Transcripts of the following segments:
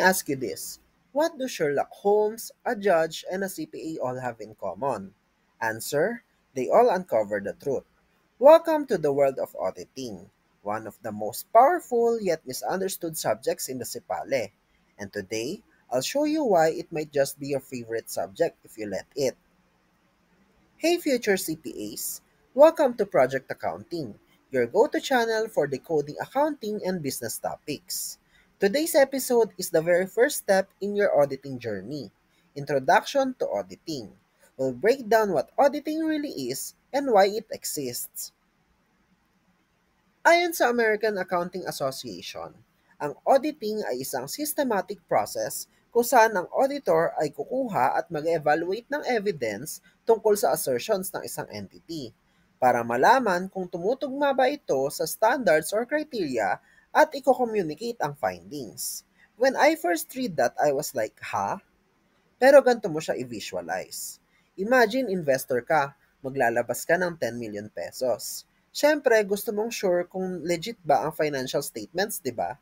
ask you this. What do Sherlock Holmes, a judge, and a CPA all have in common? Answer: they all uncover the truth. Welcome to the world of auditing, one of the most powerful yet misunderstood subjects in the CIPALE. And today, I'll show you why it might just be your favorite subject if you let it. Hey future CPAs! Welcome to Project Accounting, your go-to channel for decoding accounting and business topics. Today's episode is the very first step in your auditing journey, Introduction to Auditing. We'll break down what auditing really is and why it exists. Ayon sa American Accounting Association, ang auditing ay isang systematic process kung saan ang auditor ay kukuha at mag-evaluate ng evidence tungkol sa assertions ng isang entity para malaman kung tumutugma ba ito sa standards or criteria at i-communicate ang findings. When I first read that, I was like, ha? Pero ganito mo siya i-visualize. Imagine investor ka, maglalabas ka ng 10 million pesos. Siyempre, gusto mong sure kung legit ba ang financial statements, di ba?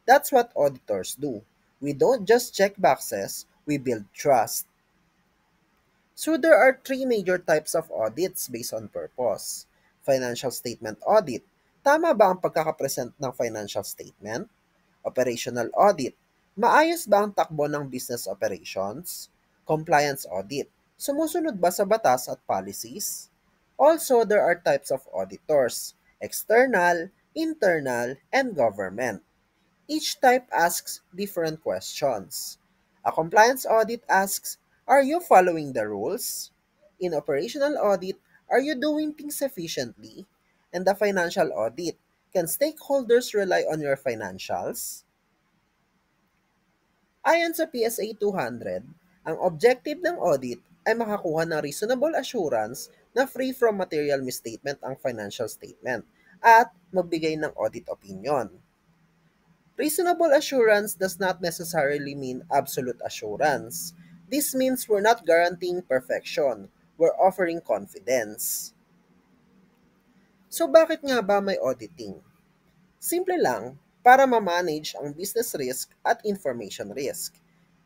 That's what auditors do. We don't just check boxes, we build trust. So there are three major types of audits based on purpose. Financial statement audit. Tama ba ang pagkakapresent ng financial statement? Operational audit. Maayos ba ang takbo ng business operations? Compliance audit. Sumusunod ba sa batas at policies? Also, there are types of auditors: external, internal, and government. Each type asks different questions. A compliance audit asks, are you following the rules? In operational audit, are you doing things efficiently? And the financial audit, can stakeholders rely on your financials? Ayon sa PSA 200, ang objective ng audit ay makakuha ng reasonable assurance na free from material misstatement ang financial statement at magbigay ng audit opinion. Reasonable assurance does not necessarily mean absolute assurance. This means we're not guaranteeing perfection. We're offering confidence. So bakit nga ba may auditing? Simple lang, para ma-manage ang business risk at information risk.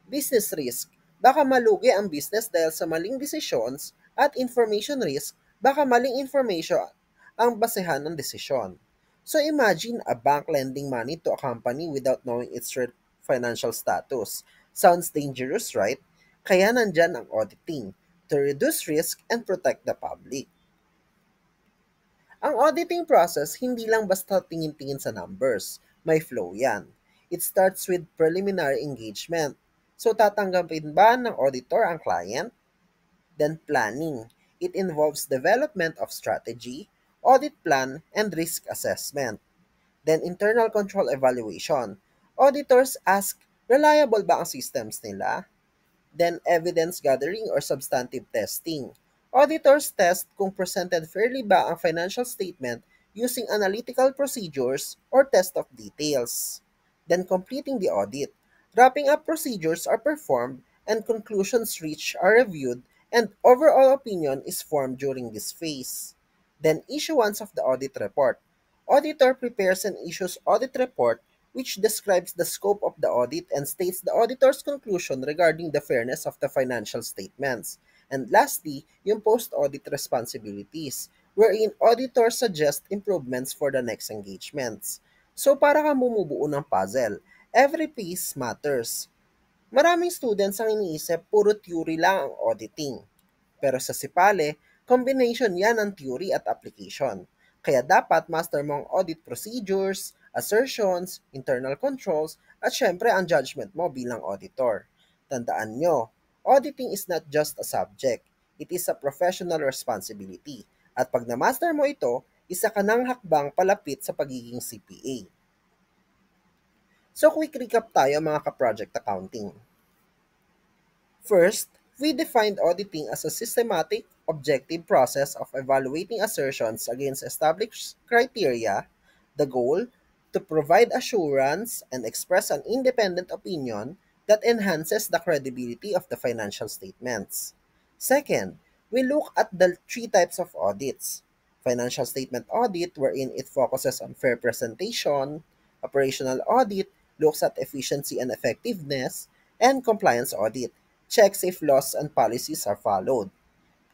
Business risk, baka malugi ang business dahil sa maling desisyon at information risk, baka maling information ang basehan ng desisyon. So imagine a bank lending money to a company without knowing its financial status. Sounds dangerous, right? Kaya nandyan ang auditing, to reduce risk and protect the public. Ang auditing process hindi lang basta tingin-tingin sa numbers. May flow yan. It starts with preliminary engagement. So tatanggapin ba ng auditor ang client? Then planning. It involves development of strategy, audit plan, and risk assessment. Then internal control evaluation. Auditors ask, reliable ba ang systems nila? Then evidence gathering or substantive testing. Auditors test kung presented fairly ba ang financial statement using analytical procedures or test of details. Then completing the audit. Wrapping up procedures are performed and conclusions reached are reviewed and overall opinion is formed during this phase. Then issuance of the audit report. Auditor prepares and issues audit report which describes the scope of the audit and states the auditor's conclusion regarding the fairness of the financial statements. And lastly, yung post-audit responsibilities, wherein auditors suggest improvements for the next engagements. So para kang bumubuo ng puzzle, every piece matters. Maraming students ang iniisip puro theory lang ang auditing. Pero sa Sipale, combination yan ng theory at application. Kaya dapat master mo ang audit procedures, assertions, internal controls, at syempre ang judgment mo bilang auditor. Tandaan nyo, auditing is not just a subject. It is a professional responsibility. At pag na-master mo ito, isa ka ng hakbang palapit sa pagiging CPA. So quick recap tayo mga ka-project accounting. First, we defined auditing as a systematic, objective process of evaluating assertions against established criteria, the goal to provide assurance and express an independent opinion that enhances the credibility of the financial statements. Second, we look at the three types of audits. Financial statement audit, wherein it focuses on fair presentation, operational audit, looks at efficiency and effectiveness, and compliance audit, checks if laws and policies are followed.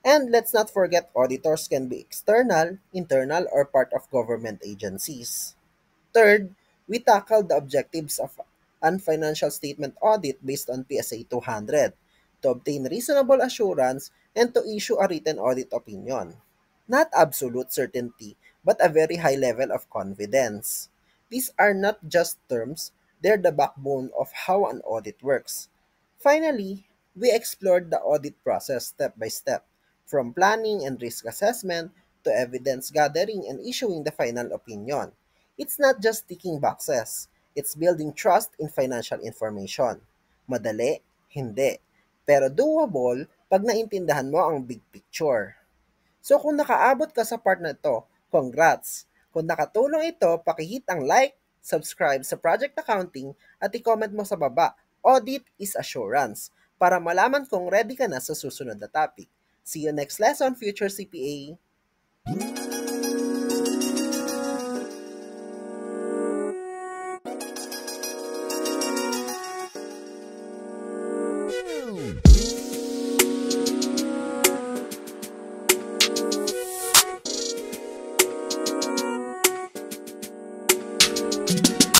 And let's not forget auditors can be external, internal, or part of government agencies. Third, we tackled the objectives of an financial statement audit based on PSA 200 to obtain reasonable assurance and to issue a written audit opinion. Not absolute certainty, but a very high level of confidence. These are not just terms, they're the backbone of how an audit works. Finally, we explored the audit process step by step, from planning and risk assessment to evidence gathering and issuing the final opinion. It's not just ticking boxes, it's building trust in financial information. Madali? Hindi. Pero doable pag naintindahan mo ang big picture. So kung nakaabot ka sa part na ito, congrats! Kung nakatulong ito, pakihit ang like, subscribe sa Project Accounting at i-comment mo sa baba, Audit is Assurance, para malaman kung ready ka na sa susunod na topic. See you next lesson, future CPA!